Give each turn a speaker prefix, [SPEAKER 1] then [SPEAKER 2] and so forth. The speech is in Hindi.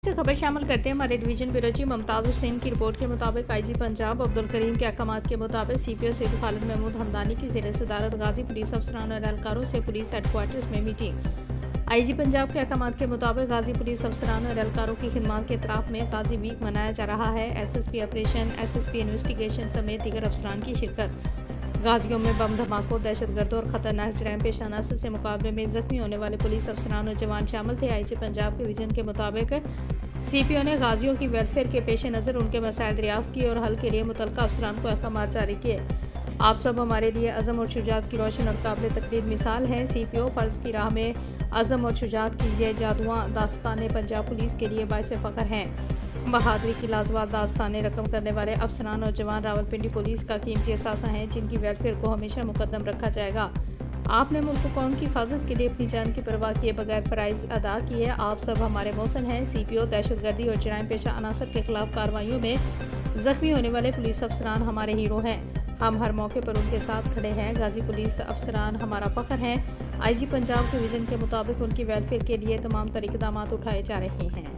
[SPEAKER 1] नेक्स्ट खबर शामिल करते हैं हमारे division bureau chief Mumtaz Hussain की रिपोर्ट के मुताबिक आईजी पंजाब अब्दुल करीम के अहकाम के मुताबिक सीपीओ सैयद खालिद महमूद हमदानी की ज़ेर सदारत गाजी पुलिस अफसरान और एहलकारों से पुलिस हेडक्वार्टर्स में मीटिंग। आईजी पंजाब के अहकाम के मुताबिक गाजी पुलिस अफसरान और एहलकारों की खिदमत के इतराफ़ में गाजी वीक मनाया जा रहा है। SSP ऑपरेशन, SSP इन्वेस्टिगेशन समेत दीगर अफसरान की शिरकत। गाजियों में बम धमाकों, दहशतगर्दों और ख़तरनाक जराइम पेश अनासर से मुकाबले में जख्मी होने वाले पुलिस अफसरान और जवान शामिल थे। आईजी पंजाब के विजन के मुताबिक CPO ने गाजियों की वेलफेयर के पेश नज़र उनके मसाइल दरियाफ्त किए और हल के लिए मुतल्लिक़ा अफसरान को अहकाम जारी किए। आप सब हमारे लिए अज़म और शुजात की रोशन और काबिल तकलीद मिसाल हैं। CPO फ़र्ज़ की राह में अज़म और शुजात की ये जादुआ दास्तानें पंजाब पुलिस के लिए बाइस फ़ख्र हैं। बहादुरी की लाजवाब दास्तानें रकम करने वाले अफसरान और जवान रावलपिंडी पुलिस का कीमती असासा हैं, जिनकी वेलफेयर को हमेशा मुकद्दम रखा जाएगा। आपने मुल्क व कौम की हिफाजत के लिए अपनी जान की परवाह किए बगैर फ़राइज़ अदा किए। आप सब हमारे मौसन हैं। CPO दहशतगर्दी और जराइम पेशा अनासर के खिलाफ कार्रवाइयों में ज़ख्मी होने वाले पुलिस अफसरान हमारे हीरो हैं। हम हर मौके पर उनके साथ खड़े हैं। गाजी पुलिस अफसरान हमारा फ़ख्र हैं। IG पंजाब के विजन के मुताबिक उनकी वेलफेयर के लिए तमाम तर इक़दामात उठाए जा रहे हैं।